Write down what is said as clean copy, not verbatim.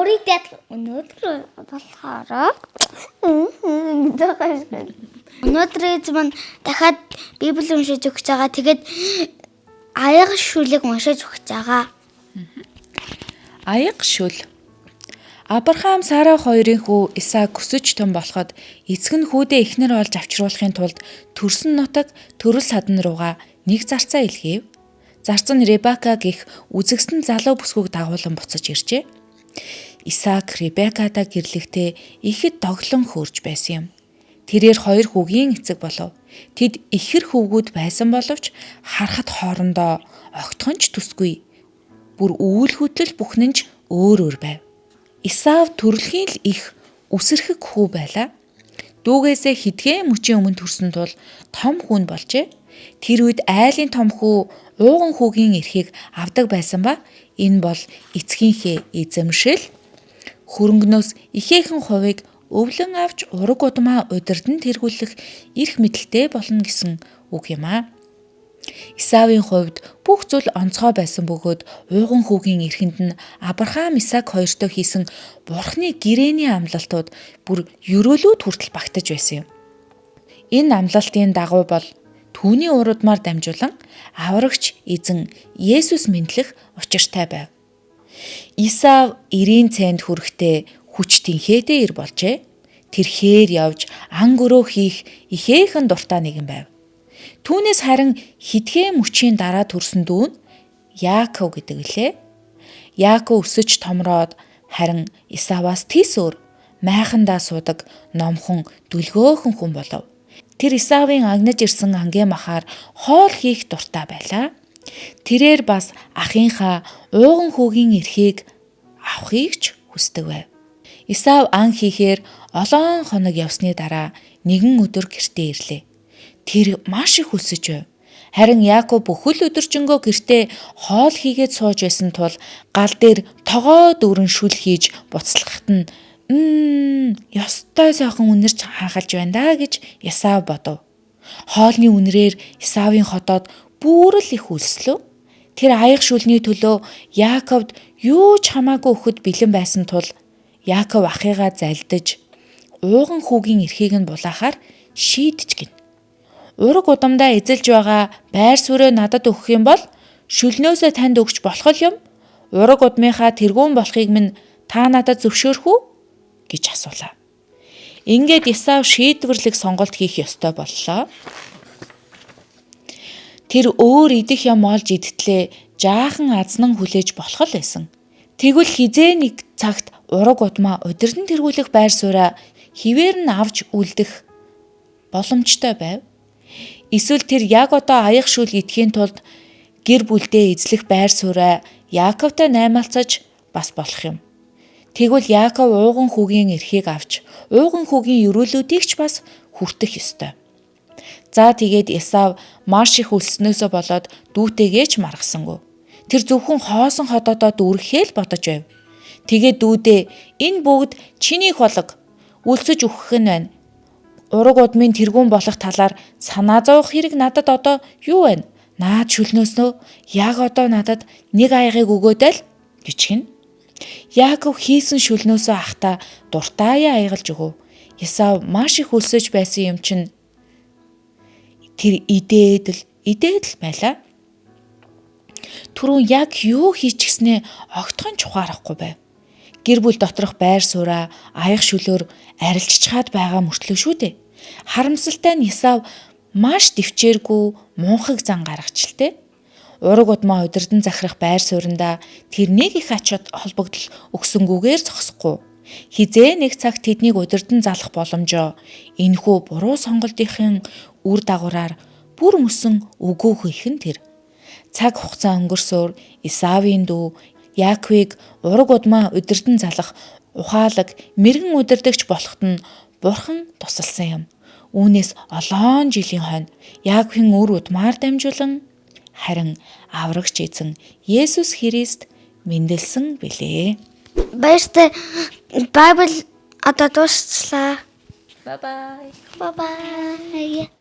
өөрийгөө өнөөдөр болохоор өнөөдөр эзэн дахиад Библийг уншиж өгч байгаа. Тэгээд аяга шүлэг уншиж өгч байгаа. Аяга шүл. Авраам Сара хоёрын хүү Исаак өсөж том болоход эцэг нь хүүдээ эхнэр олж авчруулахын тулд төрсөн нутаг төрөл садан руугаа нэг зарцаа илгээв. Зарц нь Ребека гэх үзэгсэн залуу бүсгүйг дагуулan буцаж иржээ. Исаак Ребекадаа гэрлэхдээ ихэд доглон хөөрж байсан юм. Тэрээр хоёр хүүгийн эцэг болов. Тэд ихэр хөвгүүд байсан боловч харахад хоорондоо огтхонч төсгүй. Бүр үүл хөдлөл бүхэн нь өөр өөр байв. Исав төрөлхийн л их үсэрхэг хүү байлаа. Дүүгээсээ хэдхэн мөчийн өмнө төрсөн тул том хүн болжээ. Тэр үед айлын том хүү ууган хүүгийн эрхийг авдаг байсан ба энэ бол эцгийнхээ эзэмшил. Хөрөнгнөөс ихээхэн хувийг өвлөн авч ураг удмаа удирдан тэргүүлэх эрх мэдэлтэй болно гэсэн үг юм аа. Исавийн хувьд бүх зүйл онцгой байсан бөгөөд ууган хүүгийн эрхэнд нь Авраам Исаак хоёртой хийсэн Бурхны гэрээний амлалтууд бүр ерөөлүүд хүртэл багтаж байсан юм. Энэ амлалтын дагуу бол түүний урдмаар дамжуулан аврагч эзэн Есүс мэдлэх учиртай байв. Исав 90 цент хүрэхдээ хүчтэнхээдээ ир болжээ. Тэр хээр явж ан гөрөө хийх ихээхэн дуртай нэгэн байв. Түүнээс харин хэдхэн мөчийн дараа төрсөн дүү нь Яаков гэдэг лээ. Яаков өсөж томроод харин Исаваас тис өөр майхандаа суудаг номхон дүлгөөхөн хүн болов. Тэр Исавын агнаж ирсэн ангийн махаар хоол хийх дуртай байлаа. Тэрээр бас ахынхаа ууган хүүгийн эрхийг авахыг ч хүсдэг байв. Исав ан хийхээр олон хоног явсны дараа нэгэн өдөр гэртээ ирлээ. Тэр маш их өлсөж байв. Харин Яаков бүхэл өдөржингөө гэртээ хоол хийгээд сууж байсан тул гал дээр тогоо дөрөн шүл хийж буцалгахад нь ёстой сайхан үнэрч хаахалж байна да гэж Исав бодов. Хоолны үнрээр Исавын хотоод бүрэл их өлслөө. Тэр аяг шүлний төлөө Яаковд юу ч хамаагүй өгөхөд бэлэн байсан тул Яаков ахыгаа залдаж ууган хүүгийн эрхийг нь булаахаар шийдэж гин. Ураг удамдаа эзэлж байгаа байр суурь надад өгөх юм бол шүлнөөсөө танд өгч болох юм. Ураг удмынхаа тэргүүн болохыг минь та надад зөвшөөрөх үү гэж асуулаа. Ингээд Исав шийдвэрлэх сонголт хийх ёстой боллоо. Тэр өөр идэх юм олж идэтлээ жаахан азнан хүлээж болох л байсан. Тэгвэл хизээ нэг цагт ураг удмаа удирдан тэргүүлэх байр сууриа хിവэр нь авч үлдэх боломжтой байв. Эсвэл тэр яг одоо аяг шүл идэхийн тулд гэр бүлдээ эзлэх байр сууриа Яаковтай наймаалцаж бас болох юм. Тэгвэл Яаков ууган хүүгийн эрхийг авч ууган хүүгийн ерөөлүүдийг ч бас хүртэх ёстой. За тэгээд Исав маш их өлснөөсөө болоод дүүтэйгээ ч маргасангүй. Тэр зөвхөн хоосон ходоодоо дүүрэхээ л бодож байв. Тэгээд дүүдээ энэ бүгд чиний холог үлсэж өгөх нь байна. Ураг удмын тэргүүн болох талаар санаа зовох хэрэг надад одоо юу байна? Наад шүлнөөснөө яг одоо надад нэг аягыг өгөөд л гэж гин. Яаков хийсэн шүлнөөсөө ахта дуртай аягалж өгөв. Исав маш их өлсөж байсан юм чинь тэр идээд л байлаа. Түрүүн яг юу хийчихснээ огтхон чухаарахгүй байв. Гэр бүл доторх байр сууриа аяг шүлөөр арилжчихад байгаа мөртлөө шүү дээ. Харамсалтай нь Исав маш дэвчээргүй муухыг зан гаргачлээ. Ураг удмаа удирдан захирах байр суурьнда тэр нэг их ач холбогдол өгсөнгүүгээр зогсохгүй. Хизээ нэг цагт тэднийг удирдан залах боломжоо энэхүү буруу сонголтын үр дагавраар бүр мөсөн өгөөх ихэн тэр. Цаг хугацаа өнгөрсөөр Исавийн дүү Яаковыг ураг удмаа удирдан залах ухаалаг мэрэгэн удирдагч болоход нь Бурхан тусалсан юм. Үүнээс олон жилийн хойно Яаковын үр удмаар дамжуулан харин аврагч эзэн Есүс Христ мэндэлсэн билээ. Баяртай Байбл одоо дуусчлаа. Bye bye. Bye bye.